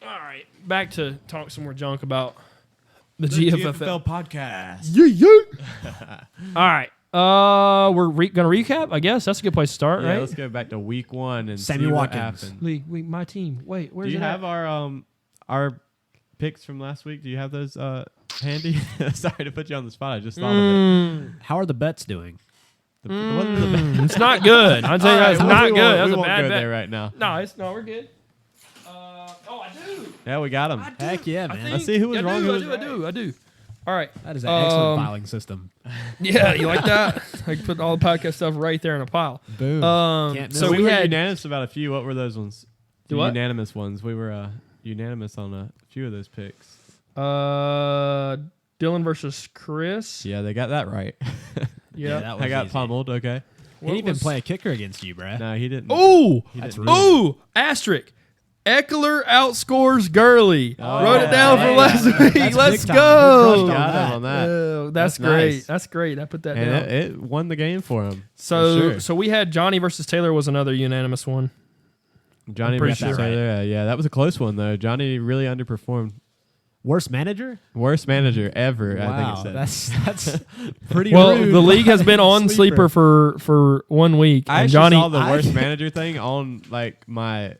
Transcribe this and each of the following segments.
All right, back to talk some more junk about the GFL podcast. Yeah. All right. We're gonna recap. I guess that's a good place to start, Yeah, right? let's go back to week 1 and Sammy see what Watkins. happened. My team. Wait, where's Do you it have at? our picks from last week? Do you have those handy? Sorry to put you on the spot. I just thought of it. How are the bets doing? What are the bets? It's not good. I'll tell you, All it's right, not we good. won't- That's we a won't bad go bet. there right now. No, we're good. I do. Yeah, we got him. Heck yeah, I man. think- Let's see who was I wrong, do, who I was do, right. I do. All right. That is an excellent filing system. Yeah, you like that? I put all the podcast stuff right there in a pile. Boom. So Can't miss. we were had unanimous about a few. What were those ones? Do what? Unanimous ones. We were unanimous on a few of those picks. Dylan versus Chris. Yeah, they got that right. Yeah. that was I got easy. pummeled. Okay. He didn't even play a kicker against you, bruh. No, he didn't. Oh, That's didn't. rude. ooh, asterisk. Eckler outscores Gurley. Oh, Wrote it down yeah, from yeah, last yeah. week. That's Let's big time. go. You crushed Got him on that. Oh, that's That's great. nice. That's great. I put that And down. it won the game for him. So for sure. we had Johnny versus Taylor was another unanimous one. Johnny I'm pretty versus sure. Taylor, yeah, that was a close one though. Johnny really underperformed. Worst manager? Worst manager ever, Wow, I think it said. that's pretty Well, rude. the league has been on sleeper for 1 week. I and actually Johnny, saw the worst manager thing on like my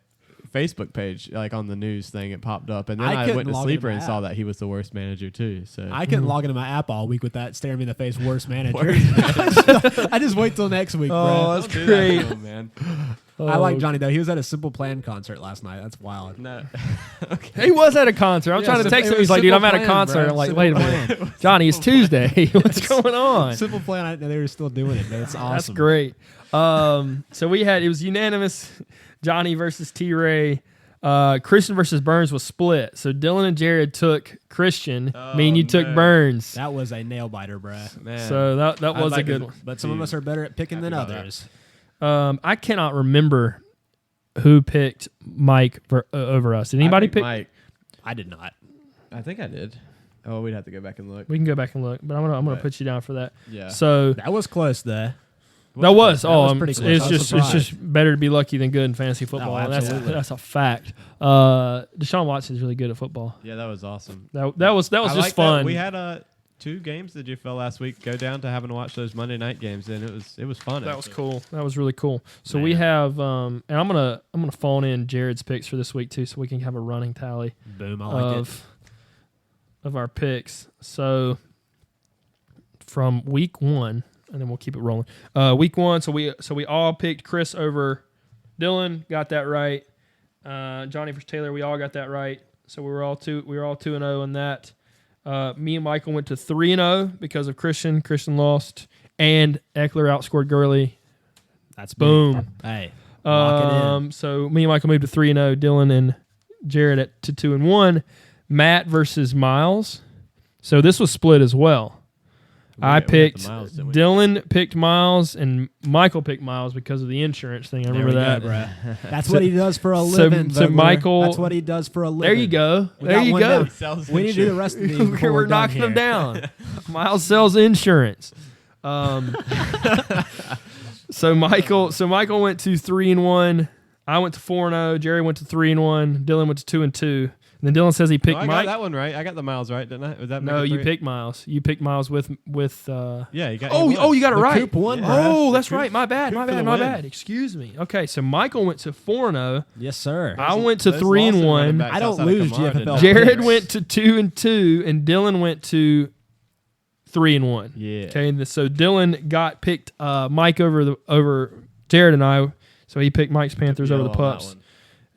Facebook page, like on the news thing. It popped up, and then I I couldn't went to log sleeper into and my saw app. that he was the worst manager too. So I couldn't log into my app all week with that staring me in the face. Worst manager. Worst I just wait till next week, bro. that's Don't do that great. to him, man. I like Johnny though. He was at a Simple Plan concert last night. That's wild. No, He was at a concert. I'm Yeah, trying to text it him. was He's like, dude, I'm Simple at a Plan, concert. bro. I'm like, Simple wait a minute. Johnny, it's Tuesday. What's going on? Simple Plan. They were still doing it. That's awesome. That's great. So it was unanimous. Johnny versus T-Ray. Christian versus Burns was split. So Dylan and Jared took Christian. Me and you took no. Burns. That was a nail biter, bruh. man. So that I'd was a like good to one. But some of us are better at picking Happy than about that. others. I cannot remember who picked Mike over us. Did anybody I picked pick? Mike. I did not. I think I did. Oh, we'd have to go back and look. We can go back and look, but I'm gonna Right. put you down for that. Yeah. So That was close there. that was pretty close. it's I was just surprised. better to be lucky than good in fantasy football. No, And that's absolutely. a fact. Deshaun Watson's really good at football. Yeah, that was awesome. That was I just like that. fun. We had 2 games that you fell last week. Go down to having to watch those Monday night games, and it was fun. That was actually. cool. That was really cool. So we Man. have, and I'm gonna phone in Jared's picks for this week too, so we can have a running tally Boom. I like it. of our picks. So from week 1, and then we'll keep it rolling. Week 1, so we all picked Chris over Dylan. Got that right. Johnny versus Taylor, we all got that right. So we were all 2-0 on that. Me and Michael went to 3-0 because of Christian. Christian lost, and Eckler outscored Gurley. That's big. Boom. Hey, lock it in. So me and Michael moved to 3-0. Dylan and Jared to 2-1. Matt versus Miles. So this was split as well. I got the picked Miles, didn't we? Dylan picked Miles and Michael picked Miles because of the insurance thing. I There remember we that. go, bruh. That's So- what he does for a so- living. so Vogler. Michael- That's what he does for a living. There you go. We There got you one go. down. Sells We need to do the rest of these. before We're done knocking here. them down. Miles sells insurance. So Michael went to 3-1. I went to 4-0. Jerry went to 3-1. Dylan went to 2-2. And then Dylan says he picked No, I Mike. got that one right. I got the Miles right, didn't I? Was that No, make it you 3? picked Miles. You picked Miles with. Yeah, you got. Oh, you won. you got it The right. Coop won, bruh. Oh, The that's Coop- right. My bad. Coop My for the bad. My win. bad. Excuse me. Okay, so Michael went to 4-0. Yes, sir. I went to Those 3-1. Lawson running backs I don't outside of lose Kamara did GFL. not Jared pick. went to 2-2, and Dylan went to 3-1. Yeah. Okay, and so Dylan picked Mike over Jared and I. So he picked Mike's Panthers over the Yellow on that Pups, one.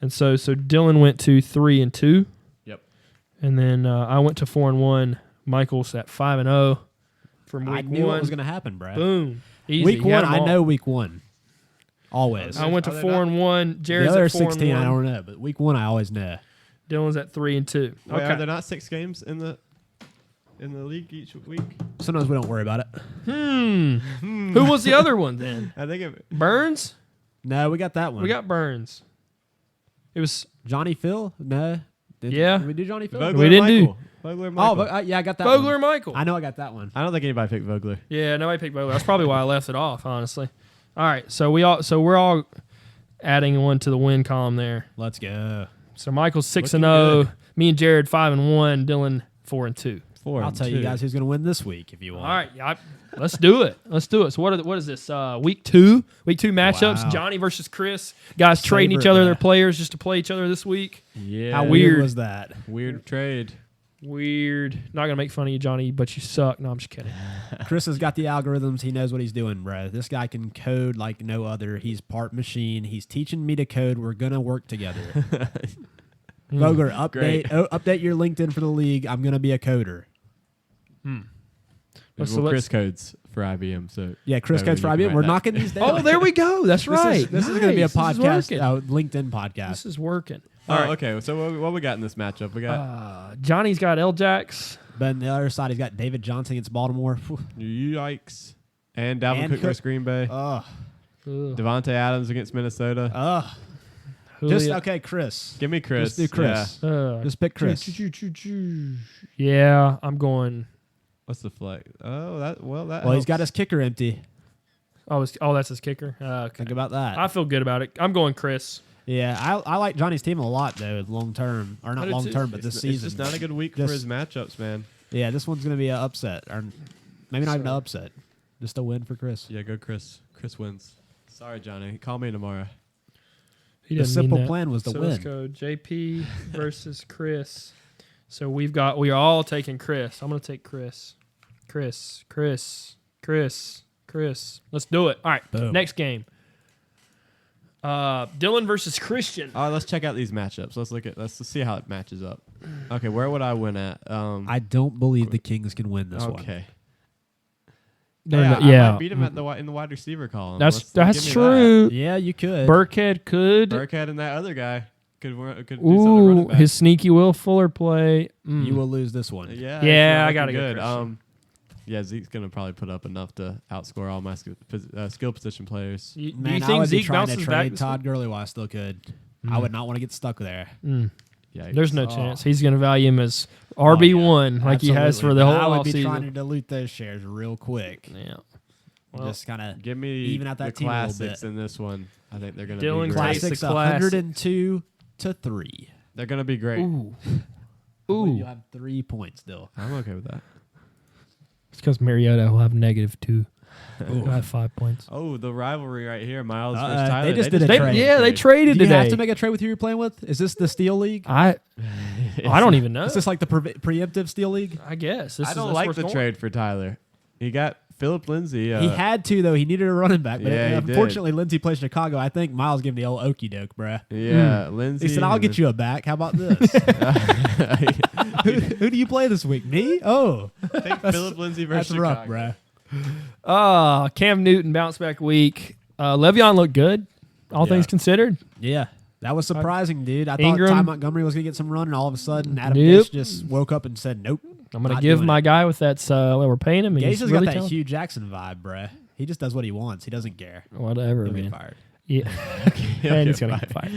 and so Dylan went to 3-2. Yep. And then I went to 4-1. Michael's at 5-0 from I week knew 1. what was going to happen, bruh. Boom. Easy. Week He had 1, them I all. know week 1. Always. I went to Are they 4-1. The Jared's other at 4-1. 16, I don't know, but week 1, I always know. Dylan's at 3-2. Wait, Okay. are there not 6 games in the league each week? Sometimes we don't worry about it. Who was the other one then? I think it. Burns? No, we got that one. We got Burns. It was Johnny Phil? No. Yeah. Did we do Johnny Phil? Vogler We didn't do- Michael. Vogler Michael. Oh, yeah, I got that Vogler one. and Michael. I know I got that one. I don't think anybody picked Vogler. Yeah, nobody picked Vogler. That's probably why I left it off, honestly. All right, so we're all adding one to the win column there. Let's go. So Michael's 6-0. Looking Me and Jared 5-1. Dylan 4-2. I'll tell you guys who's going to win this week if you want. All right, let's do it. Let's do it. So what is this? Week 2? Week 2 matchups. Wow. Johnny versus Chris. Guys trading each Favorite, other yeah. their players just to play each other this week. Yeah. How weird. weird was that? Weird trade. Weird. Not gonna make fun of you, Johnny, but you suck. No, I'm just kidding. Chris has got the algorithms. He knows what he's doing, bro. This guy can code like no other. He's part machine. He's teaching me to code. We're going to work together. Vogler, update your LinkedIn for the league. I'm going to be a coder. Chris codes for IBM. So Yeah, Chris so codes for you can IBM. write We're that. knocking these down. Oh, there we go. That's right. This is going to be a Nice. This is podcast, working. LinkedIn podcast. This is working. Oh, okay. So what we got in this matchup? We got Johnny's got L-Jacks. But on the other side, he's got David Johnson against Baltimore. yikes, and Dalvin And Cook versus Green Bay. Ugh. Devontae Adams against Minnesota. Ugh. Julio- Just, okay, Chris. Give me Chris. Just do Chris. Just pick Chris. Yeah, I'm going. What's the flex? Oh, that Well, helps. he's got his kicker empty. Oh, that's his kicker. Okay. Think about that. I feel good about it. I'm going Chris. Yeah, I like Johnny's team a lot, though, long term. Or I not do long too. term, but this It's season. just not a good week for Just- his matchups, man. Yeah, this one's going to be an upset. Or maybe not even an upset. Just a win for Chris. Yeah, go Chris. Chris wins. Sorry, Johnny. Call me tomorrow. He The doesn't mean simple that. plan was to So win. let's go JP versus Chris. So we are all taking Chris. I'm going to take Chris. Chris. Let's do it. All right. Boom. Next game. Dylan versus Christian. All right, let's check out these matchups. Let's see how it matches up. Okay, where would I win at? I don't believe the Kings can win this one. okay. No, I might beat him in the wide receiver column. That's give me true. Yeah, you could. Burkhead could. that. Burkhead and that other guy could do something running Ooh, back. his sneaky Will Fuller play. Mm. You will lose this one. Yeah, Yeah, it's I gotta looking go good. Christian. Yeah, Zeke's gonna probably put up enough to outscore all my skill position players. Do you Man, I think would be Zeke trying to bounces back? trade this Todd Gurley while I still could. I would not want to get stuck there. week? Yeah, There's no chance. He's going to value him as RB1 like he has for the whole I would be offseason. trying to dilute those shares real quick. Yeah. Well, Just kind of give me even out that the team a little classics bit. in this one. I think they're gonna Dylan be great. Classic. classics the classic. 102-3. They're gonna be great. ooh. You have 3 points still. I'm okay with that. It's because Mariota will have -2. He'll have 5 points. Oh, the rivalry right here, Miles versus Tyler. they just did a They, trade. yeah, they traded Do you today. have to make a trade with who you're playing with? Is this the Steel League? I don't even know. Is this like the preemptive Steel League? I guess. This I is- don't that's like where the it's trade for Tyler. He got Philip Lindsay. He had to, though. He needed a running back. But Yeah, he did. unfortunately, Lindsey plays Chicago. I think Miles gave him the old okey doke, bruh. Yeah, Lindsay. He said, I'll get you a back. How about this? who do you play this week? Me? Oh, Take Philip Lindsay versus that's rough, Chicago. bruh. Cam Newton bounce back week. Le'Veon looked good, all Yeah. things considered. Yeah. That was surprising, dude. I Ingram. thought Ty Montgomery was going to get some run, and all of a sudden, Adam Nope. Gase just woke up and said, nope. I'm going to Not give doing my it. guy with that, we're paying him. And Gase he's has really got that talented. Hugh Jackson vibe, bruh. He just does what he wants. He doesn't care. Whatever, He'll get man. fired. Yeah. He'll And get he's going to fired. get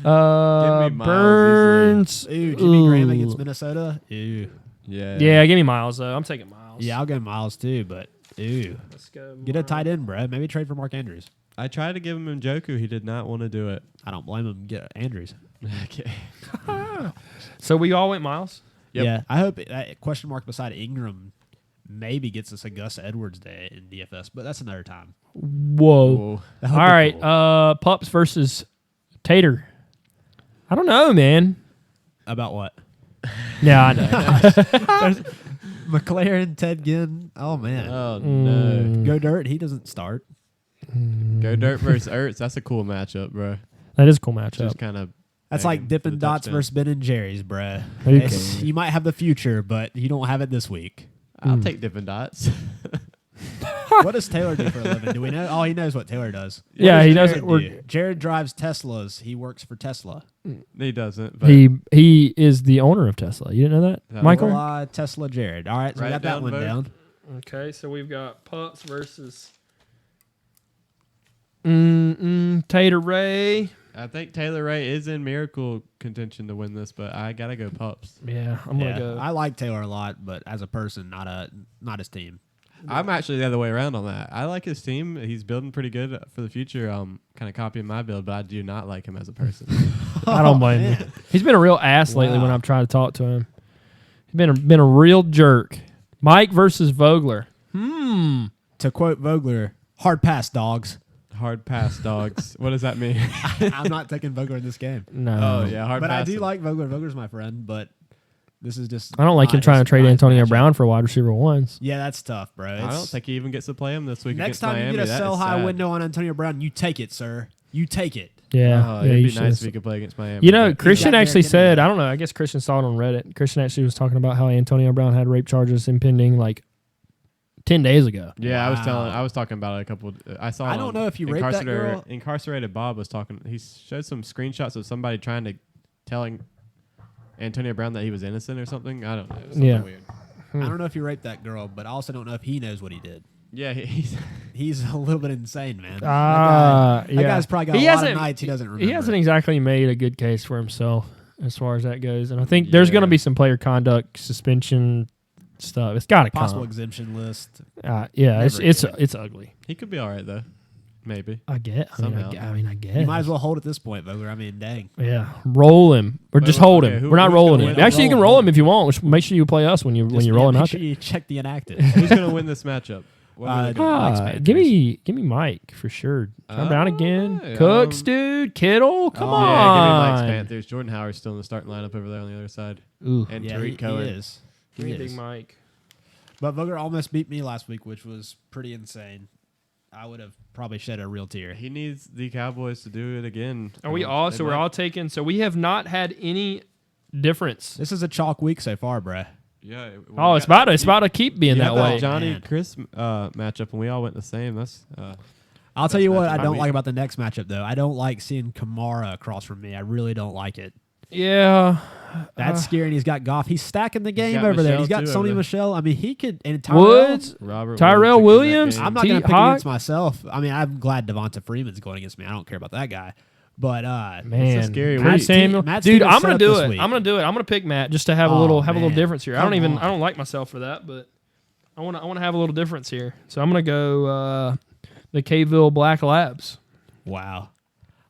fired. Give me Miles Burns. Ooh, Jimmy Graham Ooh. against Minnesota. Ooh. Yeah. Yeah, give me Miles, though. I'm taking Miles. Yeah, I'll go Miles, too, but ooh. Let's go. Get a tight end, bruh. Maybe trade for Mark Andrews. I tried to give him Njoku. He did not want to do it. I don't blame him. Get Andrews. Okay. So we all went Miles? Yep. Yeah, I hope that question mark beside Ingram maybe gets us a Gus Edwards day in DFS, but that's another time. Whoa. Oh. All right. Pups versus Tater. I don't know, man. About what? Yeah, I know. McLaren, Ted Ginn. Oh, man. Oh no. Go Dirt. He doesn't start. Go Dirt versus Ertz. That's a cool matchup, bro. That is a cool matchup. Just kind of. That's like Dippin' Dots versus Ben and Jerry's, bruh. Who It's- cares? You might have the future, but you don't have it this week. I'll take Dippin' Dots. What does Taylor do for a living? Do we know? Oh, he knows what Taylor does. What Yeah, does he does Jared it. We're- do? Jared drives Teslas. He works for Tesla. He doesn't. But He is the owner of Tesla. You didn't know that, Yeah. Michael? Tesla Jared. All right, so we Write got that down, one vote. down. Okay, so we've got Pups versus Tater Ray. I think Taylor Ray is in miracle contention to win this, but I gotta go Pups. Yeah, I'm gonna go. I like Taylor a lot, but as a person, not his team. I'm actually the other way around on that. I like his team. He's building pretty good for the future. Kind of copying my build, but I do not like him as a person. I don't blame him. He's been a real ass lately when I've tried to talk to him. He's been a real jerk. Mike versus Vogler. To quote Vogler, hard pass, dogs. Hard pass, dogs. What does that mean? I'm not taking Vogler in this game. No. Oh, yeah, hard But pass. I do like Vogler. Vogler's my friend, but this is just. I don't like him trying to trade not his Antonio matchup. Brown for wide receiver ones. Yeah, that's tough, bro. I don't It's- think he even gets to play him this week. Next against time Miami. you get a That sell is high sad. window on Antonio Brown, you take it, sir. You take it. Yeah. It'd you be nice should. if he could play against Miami. You know, but- Christian got actually Derrick said, Henry. I don't know, I guess Christian saw it on Reddit. Christian actually was talking about how Antonio Brown had rape charges impending like 10 days ago. Yeah, Wow. I was talking about it a couple. I saw. I it don't on know if you raped that girl. Incarcerated Bob was talking. He showed some screenshots of somebody trying to telling Antonio Brown that he was innocent or something. I don't know. It was something Yeah. weird. I don't know if you raped that girl, but I also don't know if he knows what he did. Yeah, he's He's a little bit insane, man. Yeah. That guy's probably got He a lot hasn't- of nights he doesn't remember. He hasn't exactly made a good case for himself as far as that goes. And I think there's going to Yeah. be some player conduct, suspension stuff. It's got to Possible come. exemption list. Yeah, Never it's ugly. he could be all right though. Maybe. I get. I Somehow. guess. You might as well hold at this point, Vogler. I mean, dang. Yeah, roll him or just Well, hold okay, him. who- We're not who's rolling gonna him. win? Actually, you can roll him if you want. Which make sure you play us when you're rolling make out sure there. you check the inactive. Who's gonna win this matchup? What are they doing? Mike's Give Panthers. me Mike for sure. Turn down again. yeah, Cooks, dude. Kittle, come Oh, on. Yeah, give me Mike's Panthers. Jordan Howard's still in the starting lineup over there on the other side, Ooh. and Yeah, Tariq he Cohen. is. Give He me Big is. Mike. But Vogler almost beat me last week, which was pretty insane. I would have probably shed a real tear. He needs the Cowboys to do it again. Are we all? They So we're might- all taking. So we have not had any difference. This is a chalk week so far, bruh. Yeah. Oh, it's about to keep being that way. Johnny Man. Chris matchup, and we all went the same. That's I'll tell you what I matchup. don't like about the next matchup, though. I don't like seeing Kamara across from me. I really don't like it. Yeah. That's scary. And he's got Goff. He's stacking the game got over there. Michelle, He's got too, over Sony there. Michelle. I mean, he could. And Tyrell, Woods. Robert Tyrell Williams? I'm not T- going to pick Hawk? against myself. I mean, I'm glad Devonta Freeman's going against me. I don't care about that guy. But Man, scary Matt week. Samuel. Matt's Dude, team is I'm set gonna up do this it. week. I'm gonna do it. I'm gonna pick Matt just to have a Oh, little man. difference here. Come I on. don't like myself for that, but I want to have a little difference here. So I'm gonna go the Gffl Black Labs. wow.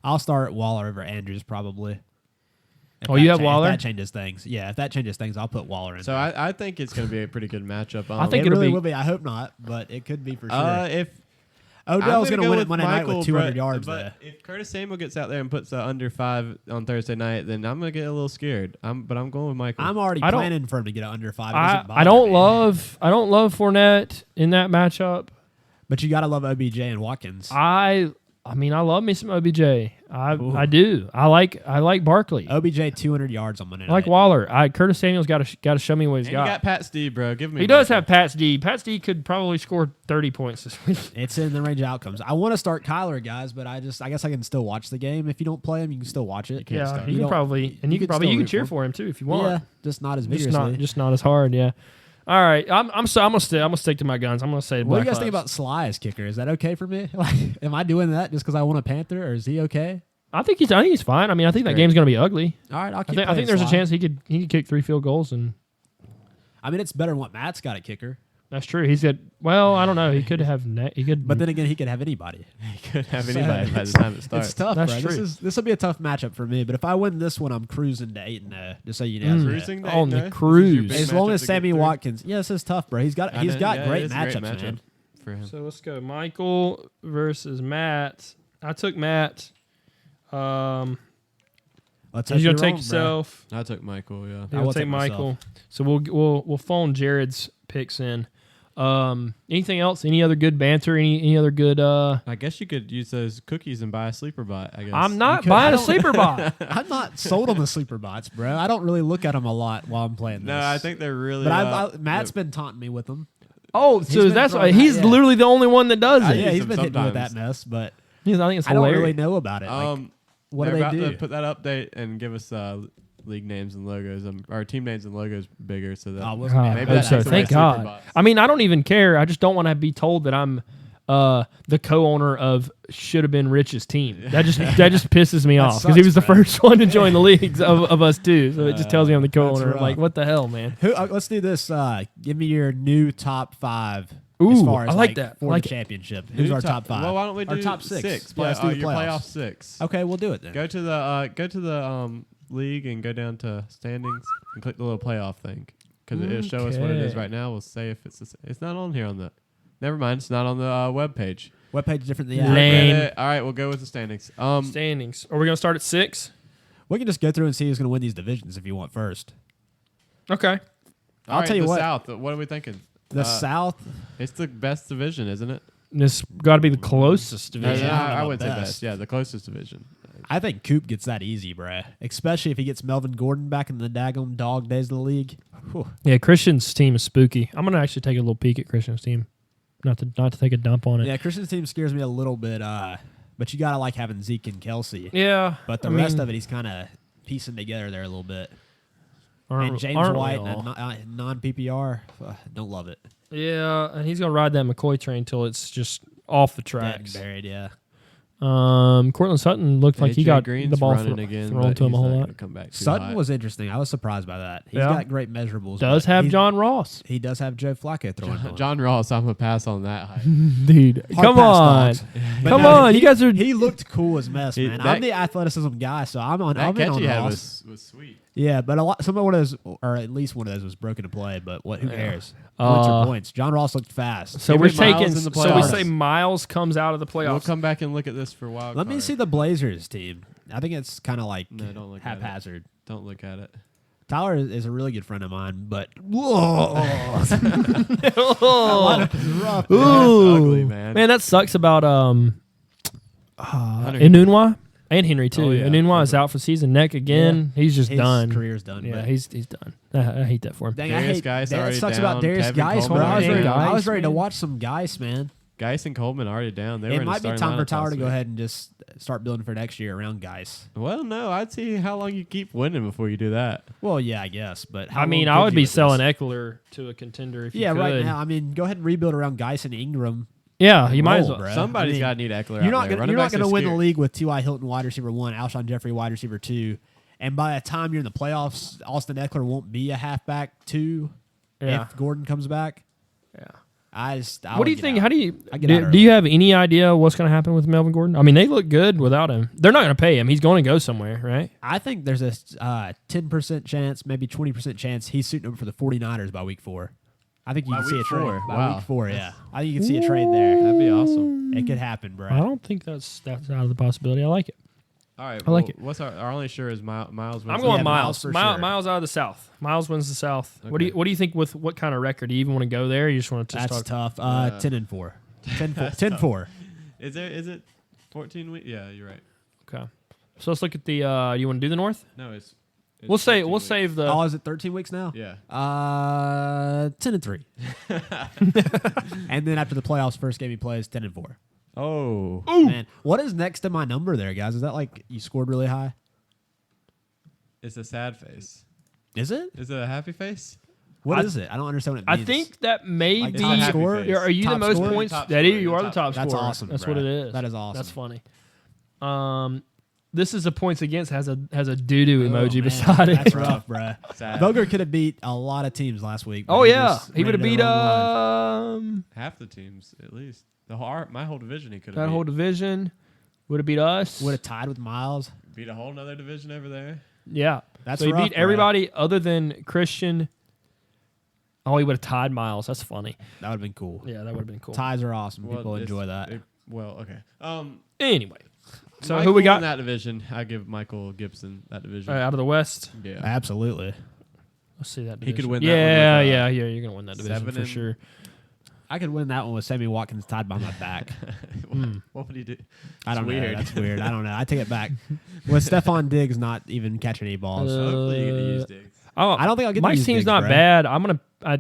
I'll start Waller over Andrews probably. If Oh, that you have cha- Waller? If that changes things. Yeah, if that changes things, I'll put Waller in. So there. I think it's going to be a pretty good matchup. I think it it'll really be- will be. I hope not, but it could be for sure. if Odell's I'm going to go win it with Monday night Michael, with 200 but- yards, but though. if Curtis Samuel gets out there and puts under 5 on Thursday night, then I'm going to get a little scared. But I'm going with Michael. I'm already I don't- planning for him to get under 5. It I doesn't bother I don't me. love Fournette in that matchup. But you got to love OBJ and Watkins. I mean, I love me some OBJ. Ooh. I do. I like Barkley. OBJ 200 yards on Monday I like night. Waller. Curtis Samuel's got to show me what he's and you got. got Pat Steve, bro. Give me. He does Michael. have Pat's D. Pat's D could probably score 30 points this week. It's in the range of outcomes. I want to start Kyler, guys, but I guess I can still watch the game. If you don't play him, you can still watch it. can't Yeah, start. you You can don't- probably, and you you can can still you can root cheer for for him too if you want. Yeah, just not as Just vigorously. not as hard. Yeah. All right, I'm gonna stick to my guns. I'm gonna say. What do you Black guys think Labs. about Sly as kicker? Is that okay for me? Like, am I doing that just because I want a Panther, or is he okay? I think he's fine. I mean, I think that Great. game's gonna be ugly. All right, I'll I keep think playing there's a Sly. chance he could kick 3 field goals, and I mean, it's better than what Matt's got at kicker. that's true. He's got. Well, I don't know. He could have. He could. But then again, he could have anybody. He could have So, anybody by the time it starts. It's tough, That's bro. true. This will be a tough matchup for me. But if I win this one, I'm cruising to 8-0. Just so you know. Cruising to On the 8-0? This is your cruise. big As long matchup as to get Sammy through? Watkins, yeah, this is tough, bro. He's got I know, great it is a matchups, matchup man. for him. So let's go. Michael versus Matt. I took Matt. Let's He's hope gonna you're take wrong, bro. yourself. I took Michael. Yeah. I He'll will take take myself. Michael. So we'll phone Jared's picks in. Anything else? Any other good banter? Any other good? I guess you could use those cookies and buy a sleeper bot. I guess. I'm not could- buying I a don't- sleeper bot. I'm not sold on the sleeper bots, bro. I don't really look at them a lot while I'm playing this. No, I think they're really. But Matt's been taunting me with them. Oh, He's so been that's throwing why that, he's yeah. literally the only one that does I it. Yeah, use he's them been hitting me with that sometimes. mess, but I think it's I don't hilarious. really know about it. Like, what do they're they about do? to put that update and give us league names and logos, our team names and logos bigger, so that Oh, well, Oh, man, I maybe hope that's so. the Thank way Super God. Bots. I mean, I don't even care. I just don't want to be told that I'm the co-owner of should have been Rich's team. That just pisses me That off because he sucks, was the bro. first one to join the leagues of us too. So it just tells me I'm the co-owner. rough. Like, what the hell, man? Let's do this. Give me your new top 5 as Ooh, far as I like that. for I like the it. championship. Who's our top 5? Well, why don't we Our do top 6? Play, Yeah, let's do the your playoffs. playoff 6. Okay, we'll do it then. Go to the league and go down to standings and click the little playoff thing because it'll show us what it is Okay. right now. We'll say if it's not on here on the. Never mind, it's not on the web page. What page is different than the Lame. app? All right, we'll go with the standings. Standings. Are we gonna start at 6? We can just go through and see who's going to win these divisions if you want first. Okay. I'll tell you the what. South. What are we thinking? The South, It's the best division, isn't it? This got to be the closest No, division. I don't know I about would say best. best. Yeah, the closest division. I think Coop gets that easy, bruh. Especially if he gets Melvin Gordon back in the daggone dog days of the league. Whew. Yeah, Christian's team is spooky. I'm gonna actually take a little peek at Christian's team, not to take a dump on it. Yeah, Christian's team scares me a little bit, but you got to like having Zeke and Kelsey. Yeah, But the rest of it, he's kind of piecing together there a little bit. And James White in a non-PPR, don't love it. Yeah, and he's gonna ride that McCoy train till it's just off the Dead tracks. and buried, yeah. Cortland Sutton looked like he AJ got Green's the ball running again, thrown but to him a he's whole not lot. gonna come back too Sutton hot. was interesting. I was surprised by that. He's Yeah. got great measurables. Does but have he's- John Ross, He does have Joe Flacco throwing. to him. John Ross. I'm gonna pass on that. Hype. dude. Hard Come pass, on, dogs. But come no, on. he- You guys are. He looked cool as mess, He- man. that- I'm the athleticism guy, so I'm on. That I'm in catch on he had Ross. was sweet. Yeah, but a lot. Some of one of those, or at least one of those, was broken to play. But what? Who cares? Points Uh, are points. John Ross looked fast. So Give we're me Miles taking. in the So we playoffs. say Miles comes out of the We'll playoffs. come back and look at this for wild. Let me card. see the Blazers team. I think it's kind of like No, don't look at it. haphazard. Don't look at it. Tyler is a really good friend of mine, but whoa, Oh. rough. Ooh. ugly, man. that sucks about Hunter. Inunwa and Henry too. Oh, yeah. Inunwa is out for season. Neck again. He's just His done. career's done. Yeah, but he's done. I hate that for him. dang, Darius I hate Geis that already sucks down. about Darius Tevin Geis, bro. Coleman I was already ready, down. I was ready to Man. watch some Geis, man. Geis and Coleman already down. They were It in might the be starting time for lineup Tyler last to go week. ahead and just start building for next year around Geis. Well, no, I'd see how long you keep winning before you do that. Well, yeah, I guess, but how I mean, long I could would you be with this? selling Eckler to a contender if Yeah, you could. right now. I mean, go ahead and rebuild around Geis and Ingram. Yeah, you might as Roll, well. bruh. Somebody's I mean, got to need Eckler You're out not there. gonna, you're Running not backs going to are win the scarce. league with T.Y. Hilton, wide receiver 1, Alshon Jeffrey, wide receiver 2, and by the time you're in the playoffs, Austin Eckler won't be a halfback 2 Yeah. if Gordon comes back. Yeah. I What do you think? How do you I get out do early. you have any idea what's going to happen with Melvin Gordon? I mean, they look good without him. They're not going to pay him. He's going to go somewhere, right? I think there's a 10% chance, maybe 20% chance he's suiting up for the 49ers by week 4. I think you By can see a week trade. 4, By wow. week 4, yeah. I think you can see a trade there. That'd be awesome. It could happen, bro. I don't think that's out of the possibility. I like it. All right, I like it. What's our only sure is Miles wins. I'm the going Yeah, league. Miles. for sure. Miles out of the South. Miles wins the South. What do Okay. you think with what kind of record? Do you even want to go there? Or you just want to That's start? tough. 10-4. 10-4. 10-4. Is it 14 weeks? Yeah, you're right. Okay. So let's look at the. You want to do the North? No, it's We'll 14 weeks. save the. Oh, is it 13 weeks now? Yeah. 10-3. And then after the playoffs, first game he plays 10-4. Oh. Man, what is next to my number there, guys? Is that like you scored really high? It's a sad face. Is it? Is it a happy face? What is it? I don't understand what it I means. think that may Like be. top happy scorer? face. Are you the Top most scorer? points? Top That scorer. is, you are the top That's scorer. awesome, That's bruh. what it is. That is awesome. That's funny. This is a points against has a doo doo Oh, emoji man, beside it. That's rough, bruh. Sad. Vogler could have beat a lot of teams last week. but Oh yeah, just he would have ran beat the wrong line. Half the teams, at least. My whole division, he could that have whole division. Would have beat us. Would have tied with Miles. beat a whole nother division over there. Yeah, That's so he rough, beat bruh. everybody other than Christian. Oh, he would have tied Miles. That's funny. That would have been cool. Yeah, that would have been cool. Ties are awesome. Well, People it's- enjoy that. Okay. Anyway, so Michael who we got in that division? I give Michael Gibson that division. out of the West? Yeah. Absolutely. Let's see that. He could division. win that one Yeah, with, yeah. You're gonna win that division 7 for and- sure. I could win that one with Sammy Watkins tied by my back. What would he do? I don't know. weird. That's weird. I don't know. I take it back. With Stephon Diggs not even catching any balls. Hopefully you get to use Diggs. Oh, I don't think I'll get to Mike's use team's Diggs, not bro. bad.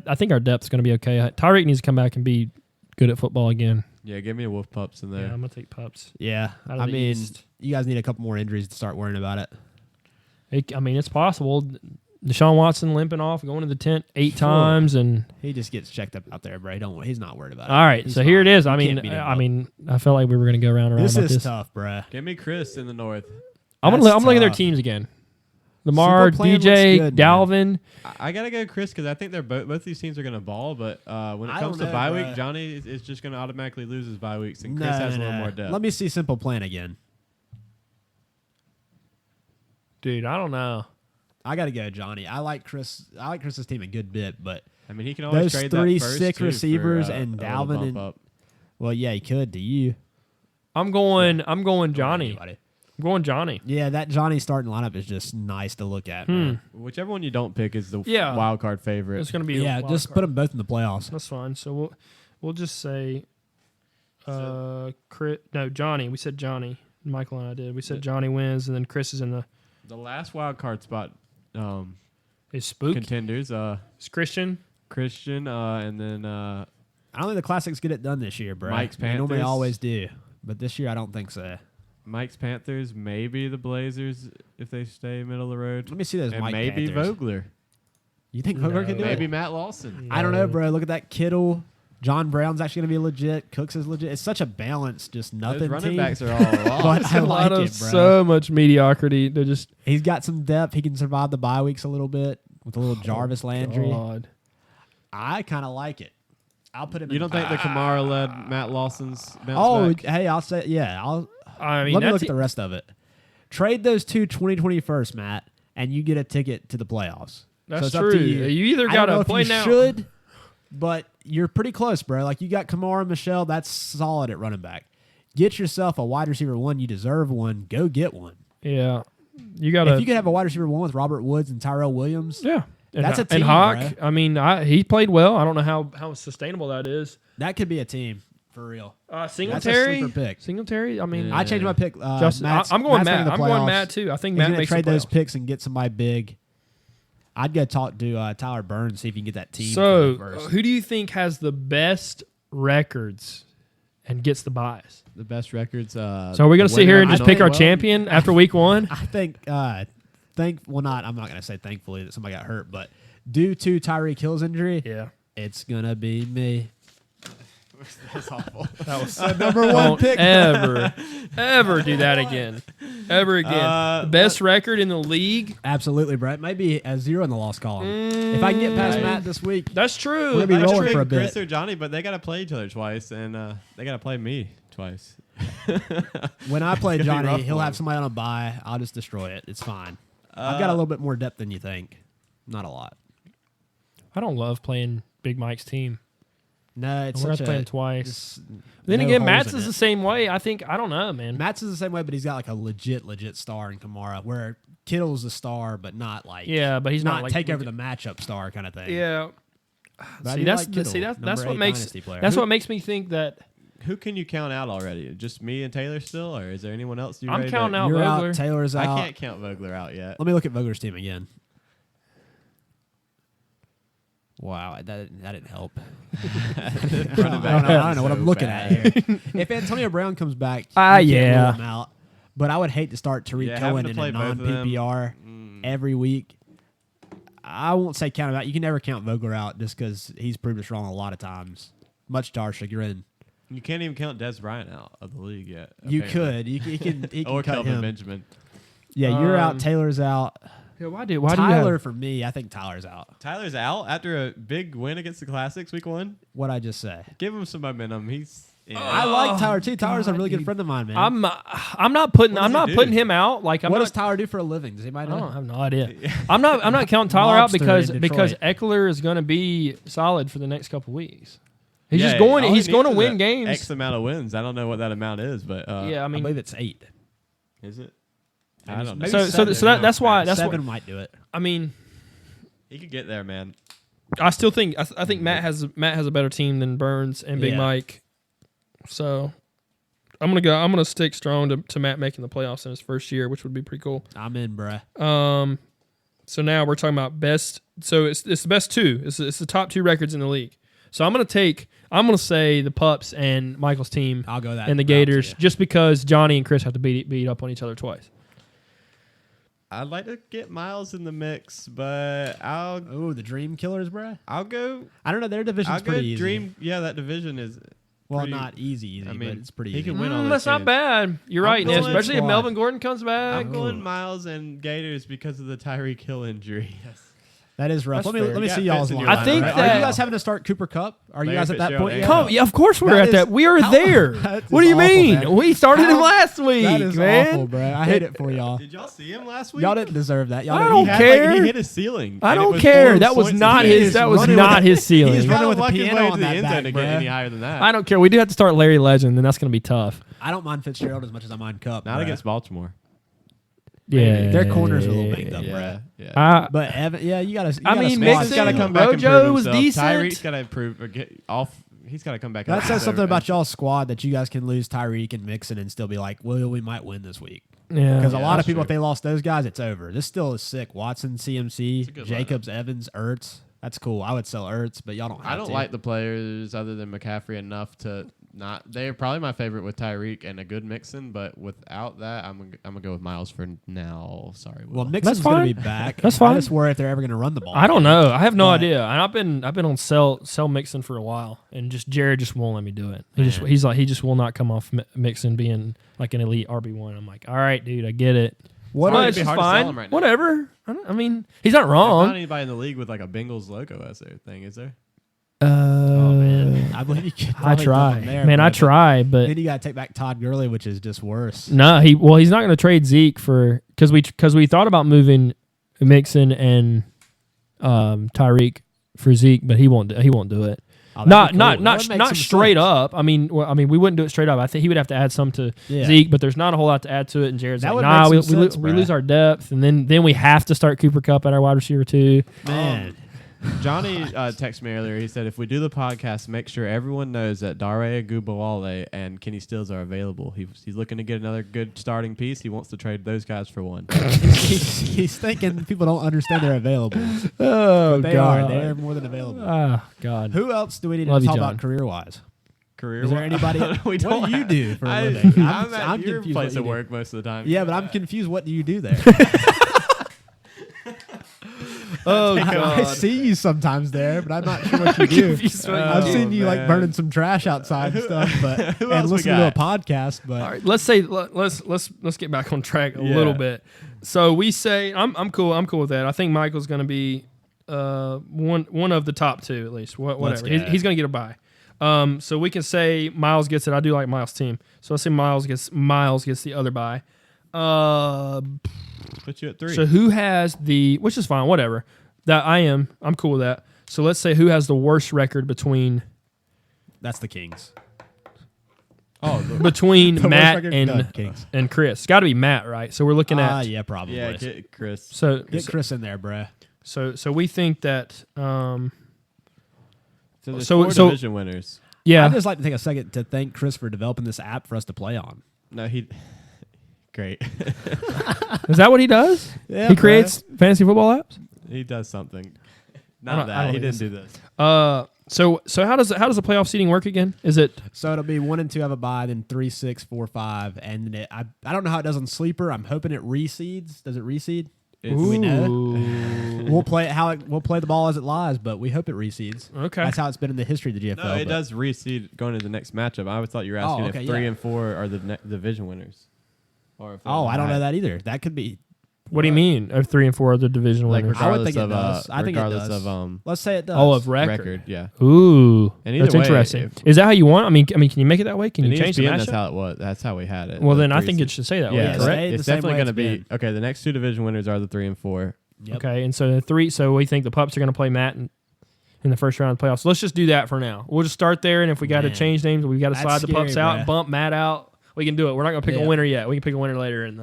I think our depth's gonna be okay. Tyreek needs to come back and be good at football again. Yeah, give me a Wolf Pups in Yeah, there. I'm gonna take pups. Yeah. Out of I the mean, East. you guys need a couple more injuries to start worrying about it. It's possible. Deshaun Watson limping off, going to the tent 8 times, and He just gets checked up out there, bro. He's not worried about it. all right. He's So here it fine. is. You I can't mean, beat him I up. mean, I felt like we were gonna go around This about is this. tough, bruh. Give me Chris in the North. I'm That's looking at their tough. teams again. Lamar, Simple plan DJ, looks good, Dalvin. I gotta go Chris because I think they're both these teams are gonna ball, but when it I comes don't to know, bye bruh. week, Johnny is just gonna automatically lose his bye weeks, and Chris has a little more depth. Let me see simple plan again. Dude, I don't know. I got to go Johnny. I like Chris's team a good bit, but I mean, he can always those trade 3 that first sick too receivers for, and a little Dalvin bump and up. well, yeah, he could to you. I'm going Or Johnny. anybody. I'm going Johnny. Yeah, that Johnny starting lineup is just nice to look at. Man. Whichever one you don't pick is the Yeah. wild card favorite. It's going to be Yeah, a wild just card. put them both in the playoffs. That's fine. So we'll just say Johnny. We said Johnny. Michael and I did. We said Johnny wins, and then Chris is in The last wild card spot is Spook. contenders. It's Christian. Christian, and then I don't think the Classics get it done this year, bro. Mike's They normally Panthers. always do, but this year I don't think so. Mike's Panthers, maybe the Blazers if they stay middle of the road, Let me see those and Mike maybe Panthers. Vogler, You think Vogler can do maybe it? Matt Lawson. I don't know, bro. Look at that Kittle. John Brown's actually going to be legit. Cooks is legit. It's such a balance, just nothing Those running team. backs are all lost. But I a lot like of it, bro. so much mediocrity. They're just He's got some depth. He can survive the bye weeks a little bit with a little Jarvis Landry. God. I kind of like it. I'll put him. You in don't think the Kamara led Matt Lawson's bounce Oh, back? hey, I'll say yeah. I mean, Let me that's look at the rest of it. Trade those two 2021st, Matt, and you get a ticket to the playoffs. That's so it's true. Up to you. You either I got don't know to if play you now. should, but you're pretty close, bro. Like you got Kamara and Michelle. That's solid at running back. Get yourself a wide receiver one. You deserve one. Go get one. Yeah, you got to. If you could have a wide receiver one with Robert Woods and Tyrell Williams, Yeah, and, That's a and team, Hawk. bro. I mean, he played well. I don't know how sustainable that is. that could be a team for real. Singletary. sleeper pick. Singletary. I mean, Yeah. I changed my pick. Justin, Matt's- I'm going Matt's making Matt. the I'm going playoffs. Matt too. I think He's Matt gonna makes trade the those playoffs. picks and get somebody big. I'd go talk to Tyler Burns, see if you can get that team. So, first. who do you think has the best records and gets the buys? The best records. So, are we going to sit here and I just pick think- our well, champion after week one? I think, I'm not going to say thankfully that somebody got hurt, but due to Tyreek Hill's injury, Yeah, it's going to be me. That's awful. that was Number Don't ever do that again. Ever again. The best record in the league. Absolutely, bro. It might be a 0 in the loss column. If I can get past Matt this week, That's true. We're gonna be I rolling picked for a bit. Chris or Johnny, but they got to play each other twice, and they got to play me twice. when I play It's gonna be Johnny, rough he'll for have him. somebody on a bye. I'll just destroy it. It's fine. I've got a little bit more depth than you think. Not a lot. I don't love playing Big Mike's team. No, it's We're such not a, playing twice. just Then no again, holes Matt's in is it. the same way. I think I don't know, man. Matt's is the same way, but he's got like a legit star in Kamara, where Kittle's a star, but not like Yeah, but he's not like take over the matchup star kind of thing. Yeah. But I See, do that's like Kittle, that's number what 8 makes dynasty player. that's what makes me think that Who can you count out already? Just me and Taylor still, or is there anyone else you? I'm ready counting to- out You're Vogler. out. Taylor's I out. can't count Vogler out yet. Let me look at Vogler's team again. Wow, that didn't help. Running back I don't know what so I'm looking bad. at here. If Antonio Brown comes back, Ah, you can't yeah. rule him out. But I would hate to start Tariq Yeah, having Cohen to in play a both of them. non-PPR every week. I won't say count him out. You can never count Vogler out just because he's proved us wrong a lot of times, much to our chagrin. You can't even count Des Bryant out of the league yet. You apparently. could. He can or cut Kelvin him. Benjamin. Yeah, you're Um, out. Taylor's out. Yeah, why do Tyler, you have, for me, I think Tyler's out. Tyler's out after a big win against the Classics week 1. What'd I just say? Give him some momentum. He's. I like Tyler too. Tyler's a God, really good dude. friend of mine, man. I'm not putting What does he do? putting him out. Like I'm what not, does Tyler do for a living? Does anybody I know? don't have no idea. I'm not counting Tyler out Mobster in because Detroit. Eckler is going to be solid for the next couple weeks. He's Yeah, just going. all he He's going to needs is win a games. X amount of wins. I don't know what that amount is, but Yeah, I I mean, believe it's 8. is it? Maybe I don't know. maybe so seven. that's why 7 might do it. I mean, He could get there, man. I still think I think Matt has a better team than Burns and Big Yeah. Mike. So I'm gonna stick strong to Matt making the playoffs in his first year, which would be pretty cool. I'm in, bruh. So now we're talking about best. So it's the best two. It's the top 2 records in the league. So I'm gonna say the Pups and Michael's team I'll go that. and the route Gators too. just because Johnny and Chris have to beat up on each other twice. I'd like to get Miles in the mix, but I'll Oh, the Dream Killers, bruh. go. I don't know. Their division's I'll go pretty easy. Dream. Yeah, that division is. Well, pretty- not easy, I but mean, it's pretty he easy. can win all That's those not games. bad. You're I'm right, Nick. going Especially if squad. Melvin Gordon comes back. I'm going Miles and Gators because of the Tyreek Hill injury. Yes. That is rough. That's Let me fair. let me You see got y'all's Fitz in line. your I think Are that- you guys having to start Cooper Cup? Are you Larry guys at that Fitzgerald point and yet? Come, yeah, of course we're That at is- that. We are how- there. that is What do you awful, mean? man. We started him How- last week, That is man. awful, bro. I hate it for y'all. Did y'all see him last week? Y'all didn't deserve that. Y'all I didn't- don't he had- care. He hit his ceiling. I and it don't was care. 4 That was points not a game. his. That was running not with- his ceiling. he's running with the Luck his piano way on to the that end back, zone to get bruh. any higher than that. I don't care. We do have to start Larry Legend, and that's going to be tough. I don't mind Fitzgerald as much as I mind Cup. Not bruh. against Baltimore. Yeah, Their corners are a little banged up, Yeah, bruh. yeah. But Evan, yeah, you gotta. I mean, Mixon's Mixon, got to come back and Rojo prove was himself. decent. Tyreek's got to improve or get off. He's got to come back. That and says something deserve about it. y'all's squad that you guys can lose Tyreek and Mixon and still be like, well, we might win this week. Yeah, Because a lot of that's people, if true. they lost those guys, it's over. This still is sick. Watson, It's a CMC, good Jacobs, Evans, Ertz. That's cool. I would sell Ertz, but y'all don't have I don't to. like the players other than McCaffrey enough to not. They're probably my favorite with Tyreek and a good Mixon, but without that, I'm gonna go with Miles for now. Sorry, Will. Well, Mixon's going fine. to be back. That's fine. I just worry if they're ever going to run the ball. I don't know. I have no But- idea. And I've been on sell Mixon for a while, and just Jared just won't let me do it. Man. He just will not come off Mixon being like an elite RB1. I'm like, all right, dude, I get it. What Well, are, it'd be it's hard to sell fine. him right now. Whatever. I mean, he's not There's wrong. not anybody in the league with like a Bengals logo as their thing, is there? oh, man. I believe you can I probably try, dump him there, man. I but try, but Then you got to take back Todd Gurley, which is just worse. no, he's not going to trade Zeke for because we thought about moving Mixon and Tyreek for Zeke, but he won't do it. Oh, that'd be cool. That would Not make some straight sense. up. I mean, we wouldn't do it straight up. I think he would have to add some to Yeah. Zeke, but there's not a whole lot to add to it. And Jared's That like, would nah, make some we sense, bruh. lose our depth, and then we have to start Cooper Kupp at our wide receiver too. Man. Johnny texted me earlier. He said, if we do the podcast, make sure everyone knows that Dare Agubawale and Kenny Stills are available. He's looking to get another good starting piece. He wants to trade those guys for one. he's thinking people don't understand they're available. Oh They are. They're more than available. Ah, God. Who else do we need Love to you, talk John. about career-wise? Career. Is there anybody? We What don't do you have- do for a I- living? I'm at your confused place what you of do. work most of the time. Yeah, but I'm confused. What do you do there? Oh, I God. see you sometimes there, but I'm not sure what you do. Confused what you I've do. seen you like man. burning some trash outside and stuff, but Who and else we listening to a got? podcast. But All right, let's get back on track a Yeah. little bit. So we say I'm cool with that. I think Michael's going to be one of the top two at least. Whatever. go. He's going to get a bye. So we can say Miles gets it. I do like Miles' team. So let's say Miles gets the other bye. Put you at 3. So who has which is fine, whatever. I'm cool with that. So let's say who has the worst record between that's the Kings. The The Matt worst record? and No, Kings. and Chris. It's got to be Matt, right? So we're looking at Yeah, probably. yeah, get Chris. so Get Chris in there, bruh. so we think that So there's So- 4 so- division winners. yeah. I'd just like to take a second to thank Chris for developing this app for us to play on. No, he. Great. Is that what he does? Yeah, He bruh. creates fantasy football apps? He does something. I Not don't that. He think didn't it's- do this. So how does the playoff seeding work again? Is it So it'll be 1 and 2 have a bye, then 3, 6, 4, 5, and I don't know how it does on Sleeper. I'm hoping it reseeds. Does it reseed? It's- we know? Ooh. We'll play it we'll play the ball as it lies, but we hope it reseeds. Okay. That's how it's been in the history of the GFL. No, it but- does reseed going to the next matchup. I always thought you were asking okay, if 3 yeah. and 4 are the division winners. Or if Oh, I don't know that. that either. That could be. What do you mean? Of 3 and 4 other division Like winners? I would regardless think it of does. I think it regardless does. of Let's say it does. Oh, of record. record, yeah. Ooh, And either that's way, interesting. if- Is that how you want? I mean, can you make it that way? Can In you change the ESPN, that's matchup? how it was. That's how we had it. Well, the then I 3 think seed. it should say that Yeah, way. it Correct. stayed the It's same definitely way going to it's be been. okay. The next 2 division winners are the 3 and 4. Yep. Okay, and so the 3. So we think the Pups are going to play Matt in the first round of the playoffs. So let's just do that for now. We'll just start there, and if we got to Man. change names, we got to That's slide the Pups scary, out, bruh. bump Matt out. We can do it. We're not going to pick Yeah. a winner yet. We can pick a winner later in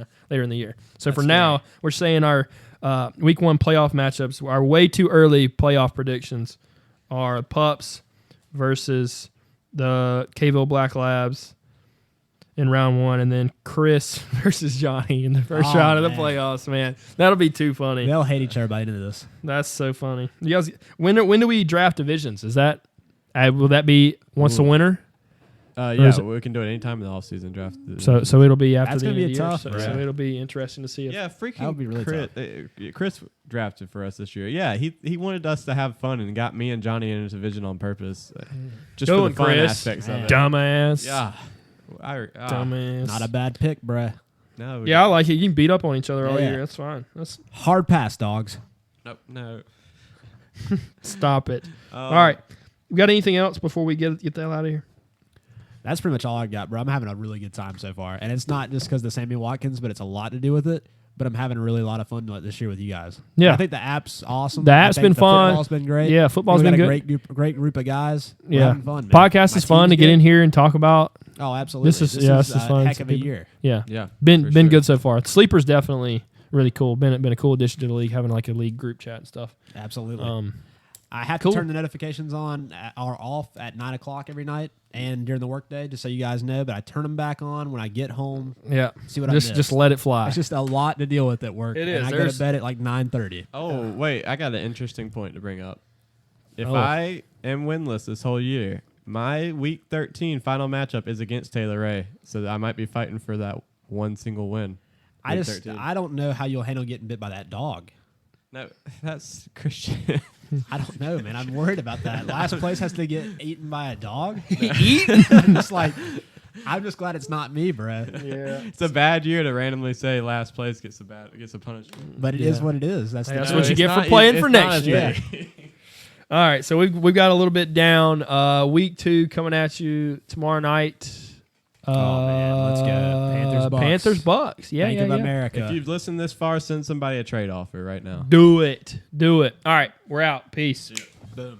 the year. So That's for now, scary. we're saying our week 1 playoff matchups, our way too early playoff predictions are Pups versus the Gffl Black Labs in round 1, and then Chris versus Johnny in the first Oh, round of the man. playoffs. Man, that'll be too funny. They'll hate each other by the end of this. That's so funny. You guys, when do we draft divisions? Is that will that be once the winner? is it- we can do it anytime in the offseason draft. So it'll be after That's the gonna end be of the year. tough, So, bro. so it'll be interesting to see if yeah, That would freaking be really Chris drafted for us this year. Yeah, he wanted us to have fun and got me and Johnny in a division on purpose, just for Going, the fun Chris. aspects of it. dumbass. Yeah, Dumbass. Not a bad pick, bruh. No, Yeah, I like it. You can beat up on each other all Yeah. year. That's fine. That's Hard pass, dogs. no. stop it. All right. We got anything else before we get the hell out of here? That's pretty much all I got, bro. I'm having a really good time so far, and it's not just because of Sammy Watkins, but it's a lot to do with it. But I'm having a really lot of fun this year with you guys. Yeah. I think the app's awesome. The I app's think been fun. Football's been great. Yeah, football's We got been a good. great group of guys. We're Yeah. having fun. Man. Podcast My is fun to team's get good. in here and talk about. Oh, absolutely. This is fun. Heck Some of a people- year. Yeah. Yeah, Been for been sure. good so far. Sleeper's definitely really cool. Been a cool addition to the league, having like a league group chat and stuff. Absolutely. I have cool. to turn the notifications on or off at 9 o'clock every night and during the workday, just so you guys know. But I turn them back on when I get home. Yeah. See what I just missed. just let it fly. It's just a lot to deal with at work. It And is. I go There's- to bed at like 9:30. Oh wait, I got an interesting point to bring up. If Oh. I am winless this whole year, my week 13 final matchup is against Taylor Ray, so I might be fighting for that one single win. I Week just 13. I don't know how you'll handle getting bit by that dog. No, that's Christian. I don't know, man. I'm worried about that. Last place has to get eaten by a dog. Eaten? It's like, I'm just glad it's not me, bro. Yeah. It's a bad year to randomly say last place gets a punishment. But it is what it is. That's Hey, the that's truth. what you it's get not- for playing it's for not next as year. bad. All right, so we've got a little bit down. Week 2 coming at you tomorrow night. Oh, man, let's go. Panthers-Bucks. Panthers-Bucks. Yeah, Bank yeah, of yeah. America. If you've listened this far, send somebody a trade offer right now. Do it. All right, we're out. Peace. Boom.